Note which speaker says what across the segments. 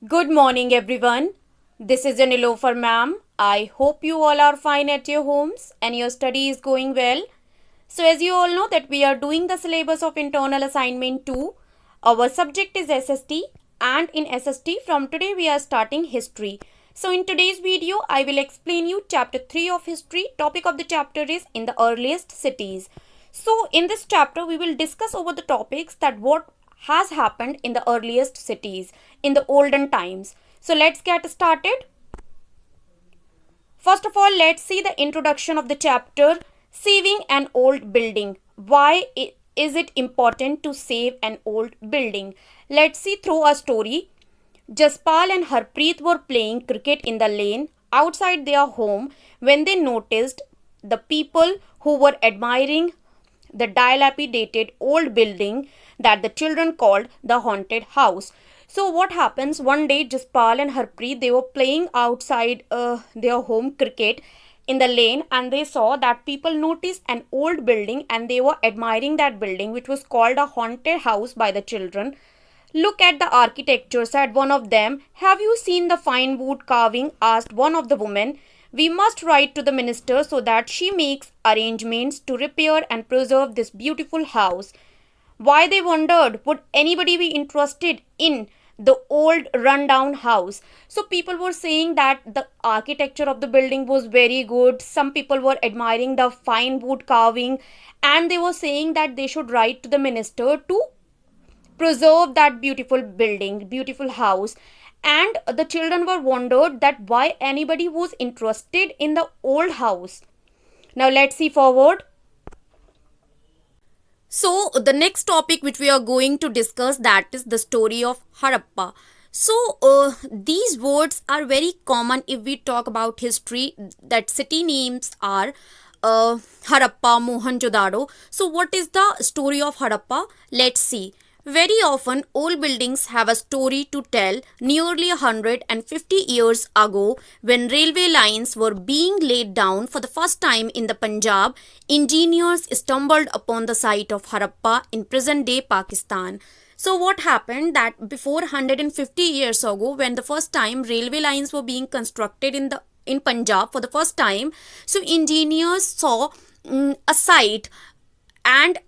Speaker 1: Good morning, everyone. This is Nilofer ma'am. I hope you all are fine at your homes and your study is going well. So, as you all know, that we are doing the syllabus of internal assignment 2. Our subject is SST, and in SST from today we are starting history. So, in today's video, I will explain you chapter 3 of history. Topic of the chapter is in the earliest cities. So, in this chapter, we will discuss over the topics that what has happened in the earliest cities in the olden times. So, let's get started. First of all, let's see the introduction of the chapter Saving an Old Building. Why is it important to save an old building? Let's see through a story. Jaspal and Harpreet were playing cricket in the lane outside their home when they noticed the people who were admiring the dilapidated old building that the children called the haunted house. So what happens one day, Jaspal and Harpreet, they were playing outside their home cricket in the lane, and they saw that people noticed an old building and they were admiring that building, which was called a haunted house by the children. Look at the architecture, said one of them. Have you seen the fine wood carving? Asked one of the women. We must write to the minister so that she makes arrangements to repair and preserve this beautiful house. Why, they wondered, would anybody be interested in the old rundown house? So people were saying that the architecture of the building was very good. Some people were admiring the fine wood carving, and they were saying that they should write to the minister to preserve that beautiful building, beautiful house. And the children were wondered that why anybody was interested in the old house. Now let's see forward. So the next topic which we are going to discuss, that is the story of Harappa. So these words are very common if we talk about history. That city names are Harappa, Mohenjo-daro. So what is the story of Harappa? Let's see. Very often, old buildings have a story to tell. Nearly 150 years ago, when railway lines were being laid down for the first time in the Punjab, engineers stumbled upon the site of Harappa in present-day Pakistan. So what happened that before 150 years ago, when the first time railway lines were being constructed in Punjab for the first time, so engineers saw a site, and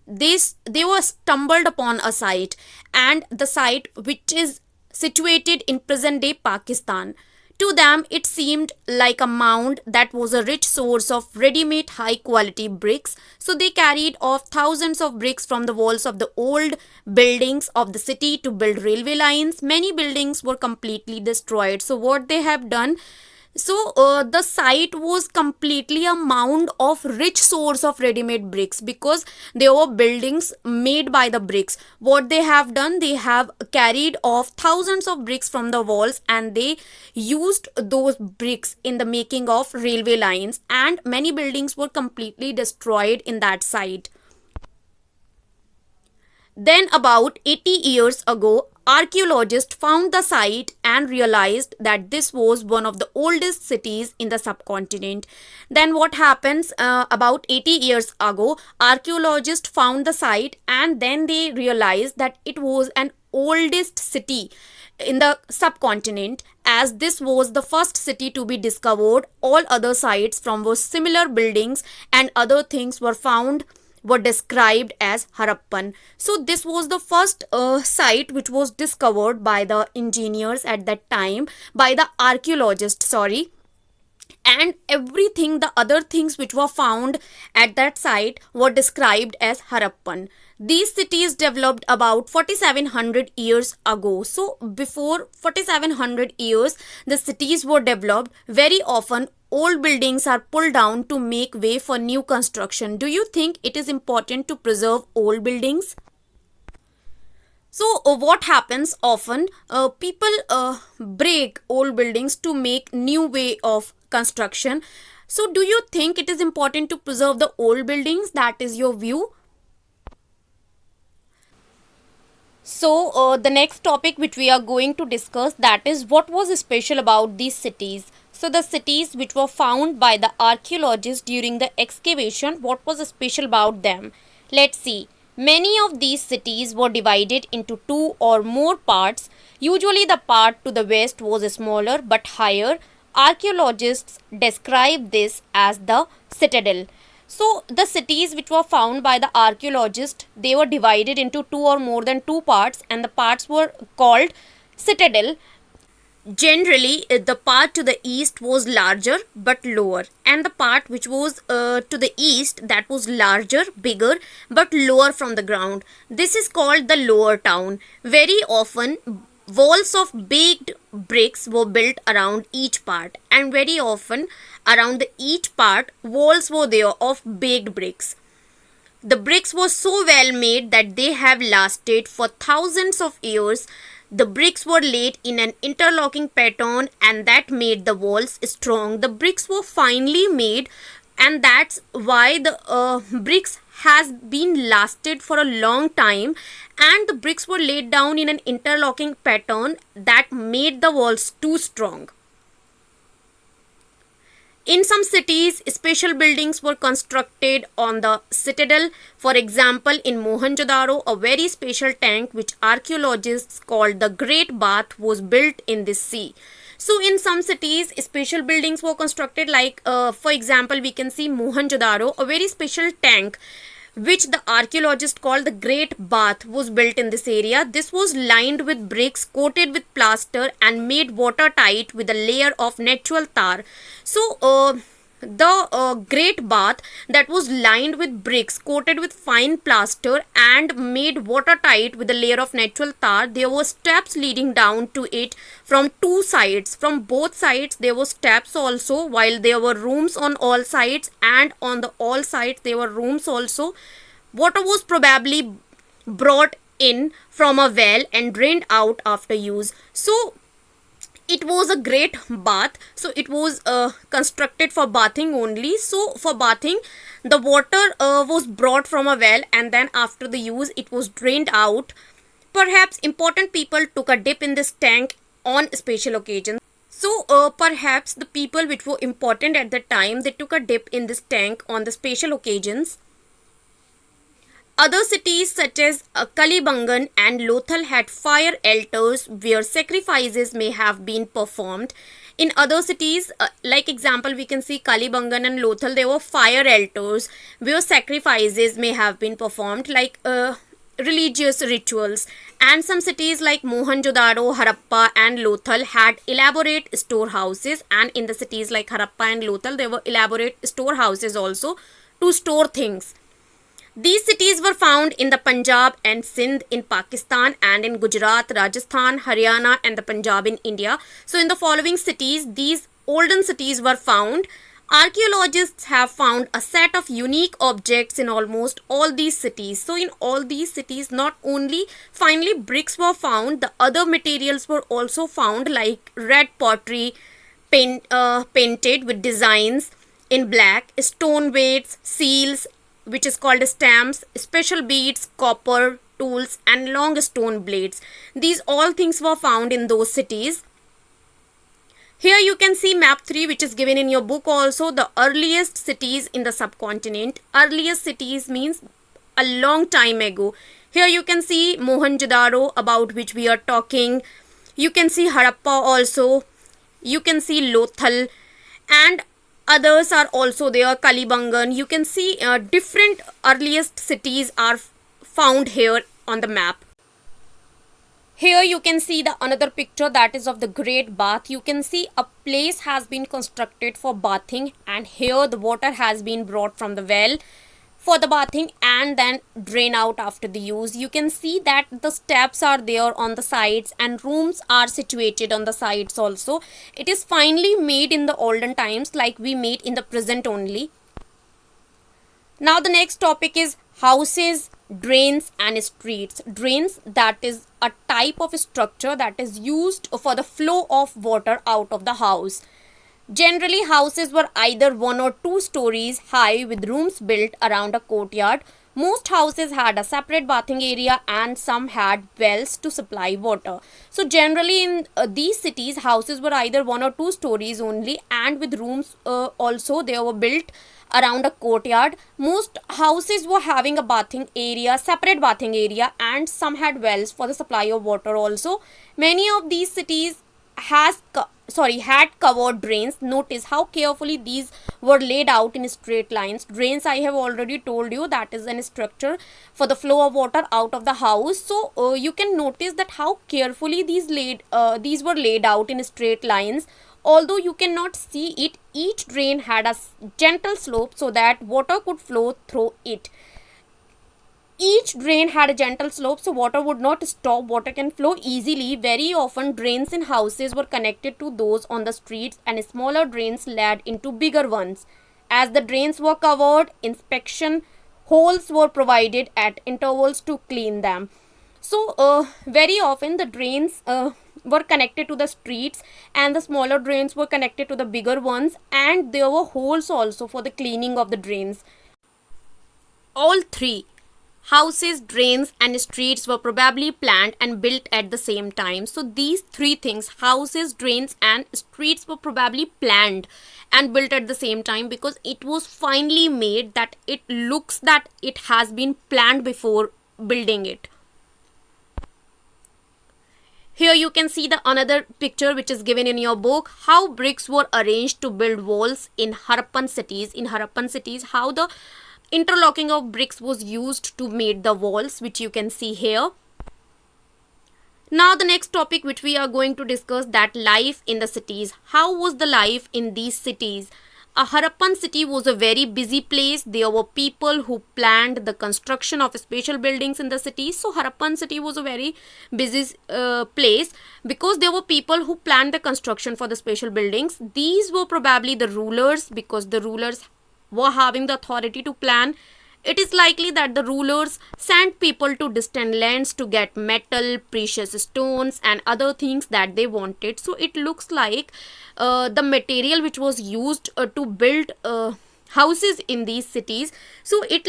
Speaker 1: they were stumbled upon a site, and the site which is situated in present day Pakistan. To them it seemed like a mound that was a rich source of ready-made high quality bricks. So they carried off thousands of bricks from the walls of the old buildings of the city to build railway lines. Many buildings were completely destroyed. So what they have done, so the site was completely a mound of rich source of ready-made bricks, because they were buildings made by the bricks. What they have done, they have carried off thousands of bricks from the walls, and they used those bricks in the making of railway lines, and many buildings were completely destroyed in that site. Then, about 80 years ago, archaeologists found the site and realized that this was one of the oldest cities in the subcontinent. Then, what happens, about 80 years ago, archaeologists found the site, and then they realized that it was an oldest city in the subcontinent, as this was the first city to be discovered. All other sites from were similar buildings and other things were described as Harappan. So this was the first site which was discovered by the engineers at that time, by the archaeologists, sorry. And everything, the other things which were found at that site were described as Harappan. These cities developed about 4700 years ago. So before 4700 years, the cities were developed. Very often old buildings are pulled down to make way for new construction. Do you think it is important to preserve old buildings? So what happens often, people break old buildings to make new way of construction. So do you think it is important to preserve the old buildings? That is your view. So the next topic which we are going to discuss, that is what was special about these cities. So the cities which were found by the archaeologists during the excavation, what was special about them? Let's see. Many of these cities were divided into two or more parts. Usually, the part to the west was smaller but higher. Archaeologists describe this as the citadel. So, the cities which were found by the archaeologists, they were divided into two or more than two parts, and the parts were called citadel. Generally, the part to the east was larger but lower, and the part which was to the east, that was larger, bigger, but lower from the ground. This is called the lower town. Very often, walls of baked bricks were built around each part, and very often, around the each part, walls were there of baked bricks. The bricks were so well made that they have lasted for thousands of years. The bricks were laid in an interlocking pattern, and that made the walls strong. The bricks were finely made, and that's why the bricks has been lasted for a long time, and the bricks were laid down in an interlocking pattern that made the walls too strong. In some cities, special buildings were constructed on the citadel. For example, in Mohenjo-daro, a very special tank which archaeologists called the Great Bath was built in this sea. So, in some cities, special buildings were constructed, like, for example, we can see Mohenjo-daro, a very special tank which the archaeologists called the Great Bath was built in this area. This was lined with bricks, coated with plaster, and made watertight with a layer of natural tar. So, the Great Bath that was lined with bricks, coated with fine plaster, and made watertight with a layer of natural tar. There were steps leading down to it from two sides. From both sides, there were steps also, while there were rooms on all sides, and on the all sides, there were rooms also. Water was probably brought in from a well and drained out after use. So, it was a great bath. So it was constructed for bathing only. So for bathing, the water was brought from a well, and then after the use it was drained out. Perhaps important people took a dip in this tank on special occasions. So perhaps the people which were important at the time, they took a dip in this tank on the special occasions. Other cities such as Kalibangan and Lothal had fire altars where sacrifices may have been performed. In other cities, like example, we can see Kalibangan and Lothal, there were fire altars where sacrifices may have been performed, like religious rituals. And some cities like Mohenjo-daro, Harappa and Lothal had elaborate storehouses, and in the cities like Harappa and Lothal, there were elaborate storehouses also to store things. These cities were found in the Punjab and Sindh in Pakistan, and in Gujarat, Rajasthan, Haryana and the Punjab in India. So in the following cities, these olden cities were found. Archaeologists have found a set of unique objects in almost all these cities. So in all these cities, not only finally bricks were found, the other materials were also found, like red pottery painted with designs in black, stone weights, seals, which is called stamps, special beads, copper, tools and long stone blades. These all things were found in those cities. Here you can see map 3, which is given in your book also, the earliest cities in the subcontinent. Earliest cities means a long time ago. Here you can see Mohenjo-daro, about which we are talking. You can see Harappa also. You can see Lothal, and others are also there, Kalibangan. You can see different earliest cities are found here on the map. Here you can see the another picture, that is of the Great Bath. You can see a place has been constructed for bathing, and here the water has been brought from the well for the bathing and then drain out after the use. You can see that the steps are there on the sides and rooms are situated on the sides also. It is finely made in the olden times, like we made in the present only. Now the next topic is houses, drains and streets. Drains, that is a type of structure that is used for the flow of water out of the house. Generally, houses were either 1 or 2 stories high with rooms built around a courtyard. Most houses had a separate bathing area and some had wells to supply water. So generally in these cities, houses were either 1 or 2 stories only, and with rooms also they were built around a courtyard. Most houses were having a bathing area, separate bathing area, and some had wells for the supply of water also. Many of these cities had covered drains. Notice how carefully these were laid out in straight lines. Drains, I have already told you, that is an structure for the flow of water out of the house. So you can notice that how carefully these were laid out in straight lines. Although you cannot see it, each drain had a gentle slope so that water could flow through it. Each drain had a gentle slope so water would not stop, water can flow easily. Very often drains in houses were connected to those on the streets, and smaller drains led into bigger ones. As the drains were covered, inspection holes were provided at intervals to clean them. So very often the drains were connected to the streets, and the smaller drains were connected to the bigger ones, and there were holes also for the cleaning of the drains. All three, houses, drains, and streets, were probably planned and built at the same time. So these three things, houses, drains, and streets, were probably planned and built at the same time, because it was finely made that it looks that it has been planned before building it. Here you can see the another picture which is given in your book, how bricks were arranged to build walls in Harappan cities. In Harappan cities, how the interlocking of bricks was used to make the walls, which you can see here. Now the next topic which we are going to discuss, that life in the cities. How was the life in these cities? A Harappan city was a very busy place. There were people who planned the construction of special buildings in the city. So Harappan city was a very busy place, because there were people who planned the construction for the special buildings. These were probably the rulers, because the rulers were having the authority to plan. It is likely that the rulers sent people to distant lands to get metal, precious stones, and other things that they wanted. So it looks like the material which was used to build houses in these cities. So it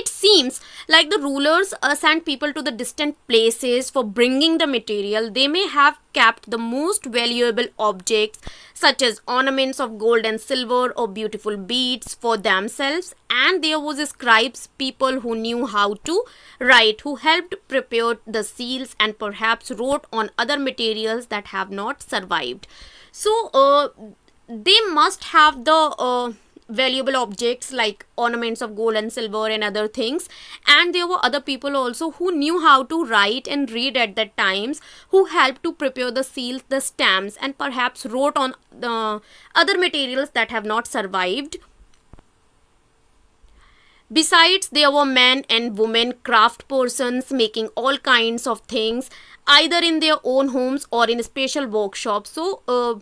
Speaker 1: seems like the rulers sent people to the distant places for bringing the material. They may have kept the most valuable objects, such as ornaments of gold and silver or beautiful beads, for themselves. And there was scribes, people who knew how to write, who helped prepare the seals and perhaps wrote on other materials that have not survived. So they must have the valuable objects like ornaments of gold and silver and other things, and there were other people also who knew how to write and read at that times, who helped to prepare the seals, the stamps, and perhaps wrote on the other materials that have not survived. Besides, there were men and women craft persons making all kinds of things, either in their own homes or in special workshops. So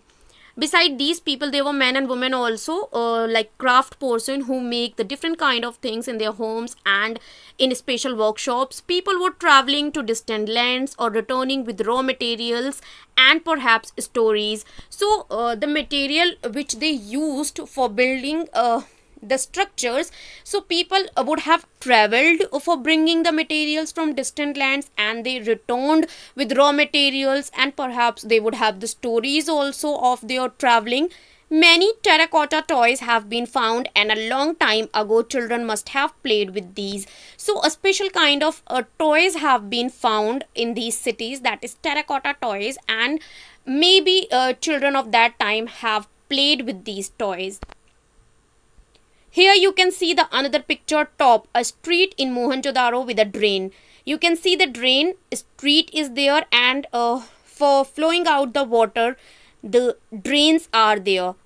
Speaker 1: beside these people, there were men and women also, like craft person, who make the different kind of things in their homes and in special workshops. People were traveling to distant lands or returning with raw materials and perhaps stories. So the material which they used for building the structures, so people would have traveled for bringing the materials from distant lands, and they returned with raw materials, and perhaps they would have the stories also of their traveling. Many terracotta toys have been found, and a long time ago children must have played with these. So a special kind of toys have been found in these cities, that is terracotta toys, and maybe children of that time have played with these toys. Here you can see the another picture top, a street in Mohenjo-daro with a drain. You can see the drain, street is there, and for flowing out the water, the drains are there.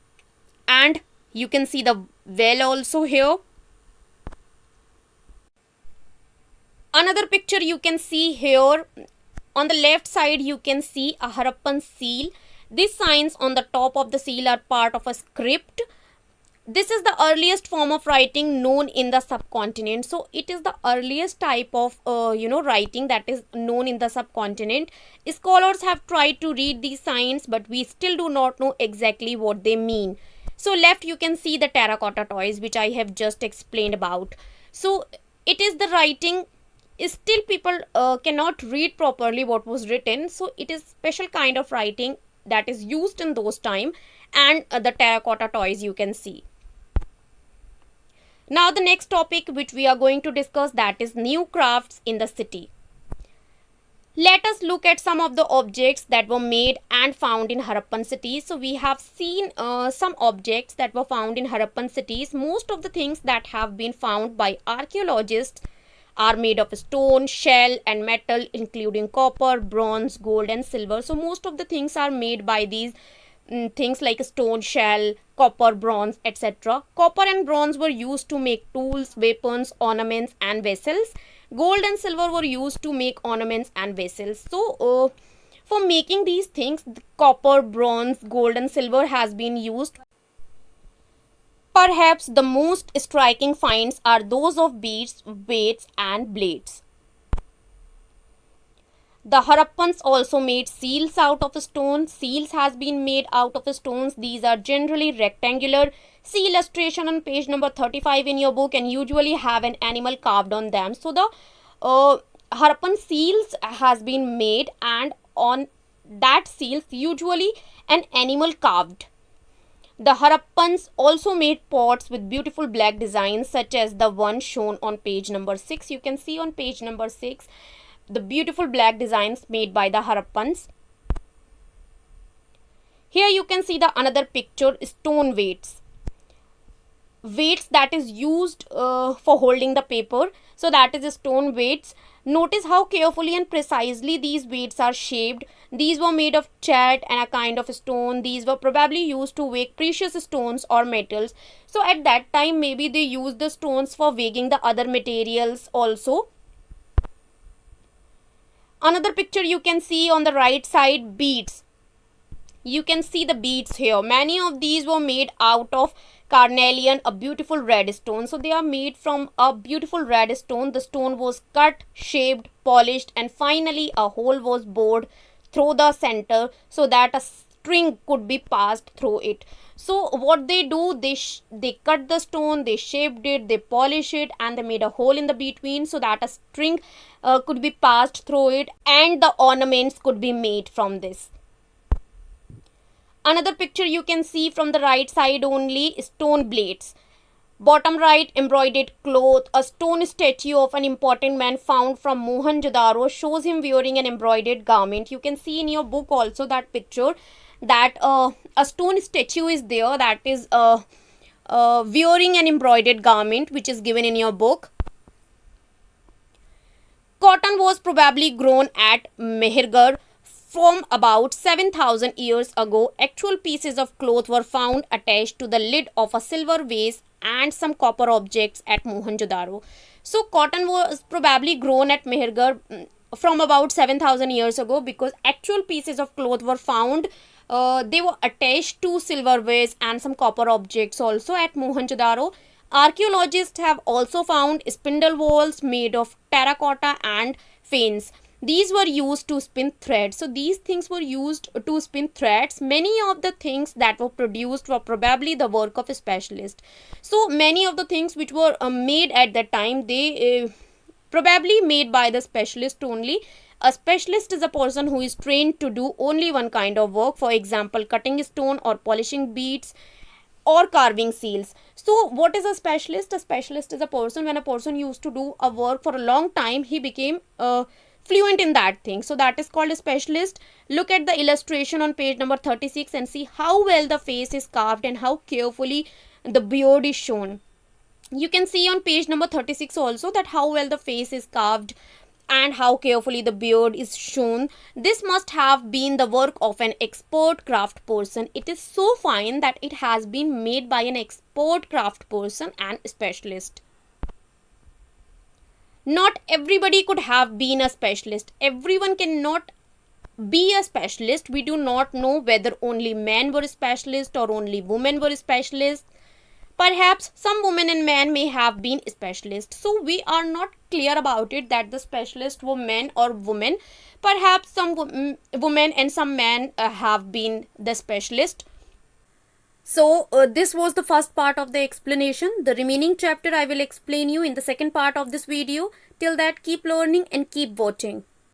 Speaker 1: And you can see the well also here. Another picture you can see here. On the left side you can see a Harappan seal. These signs on the top of the seal are part of a script. This is the earliest form of writing known in the subcontinent. So it is the earliest type of writing that is known in the subcontinent. Scholars have tried to read these signs, but we still do not know exactly what they mean. So left you can see the terracotta toys which I have just explained about. So it is the writing, still people cannot read properly what was written, so it is special kind of writing that is used in those time, and the terracotta toys you can see. Now the next topic which we are going to discuss, that is new crafts in the city. Let us look at some of the objects that were made and found in Harappan cities. So we have seen some objects that were found in Harappan cities. Most of the things that have been found by archaeologists are made of stone, shell and metal, including copper, bronze, gold and silver. So most of the things are made by these things like stone, shell, copper, bronze, etc. Copper and bronze were used to make tools, weapons, ornaments and vessels. Gold and silver were used to make ornaments and vessels. So for making these things, the copper, bronze, gold and silver has been used. Perhaps the most striking finds are those of beads, weights and blades. The Harappans also made seals out of stone. Seals has been made out of stones. These are generally rectangular. See illustration on page number 35 in your book, and usually have an animal carved on them. So the Harappan seals has been made, and on that seals usually an animal carved. The Harappans also made pots with beautiful black designs, such as the one shown on page number 6. You can see on page number 6 the beautiful black designs made by the Harappans. Here you can see the another picture, stone weights. Weights that is used for holding the paper. So that is stone weights. Notice how carefully and precisely these weights are shaped. These were made of chat and a kind of stone. These were probably used to weigh precious stones or metals. So at that time maybe they used the stones for weighing the other materials also. Another picture you can see on the right side, beads. You can see the beads here. Many of these were made out of carnelian, a beautiful red stone. So they are made from a beautiful red stone. The stone was cut, shaped, polished, and finally a hole was bored through the center so that a string could be passed through it. So what they do, they cut the stone, they shaped it, they polish it, and they made a hole in the between so that a string could be passed through it, and the ornaments could be made from this. Another picture you can see from the right side only, stone blades. Bottom right, embroidered cloth. A stone statue of an important man found from Mohenjo-daro shows him wearing an embroidered garment. You can see in your book also that picture, that a stone statue is there that is wearing an embroidered garment, which is given in your book. Cotton was probably grown at Mehergarh from about 7,000 years ago. Actual pieces of cloth were found attached to the lid of a silver vase and some copper objects at Mohenjo-daro. So cotton was probably grown at Mehergarh from about 7,000 years ago, because actual pieces of cloth were found. They were attached to silver vase and some copper objects also at Mohenjo-daro. Archaeologists have also found spindle wheels made of terracotta and fanes. These were used to spin threads. So these things were used to spin threads. Many of the things that were produced were probably the work of a specialist. So many of the things which were made at that time, they probably made by the specialist only. A specialist is a person who is trained to do only one kind of work. For example, cutting stone or polishing beads or carving seals. So what is a specialist? A specialist is a person, when a person used to do a work for a long time, he became fluent in that thing. So that is called a specialist. Look at the illustration on page number 36 and see how well the face is carved and how carefully the beard is shown. You can see on page number 36 also that how well the face is carved and how carefully the beard is shown. This must have been the work of an expert craft person. It is so fine that it has been made by an expert craft person and specialist. Not everybody could have been a specialist. Everyone cannot be a specialist. We do not know whether only men were specialists or only women were specialists. Perhaps some women and men may have been specialists. So we are not clear about it that the specialists were men or women. Perhaps some women and some men have been the specialist. So, this was the first part of the explanation. The remaining chapter I will explain you in the second part of this video. Till that, keep learning and keep watching.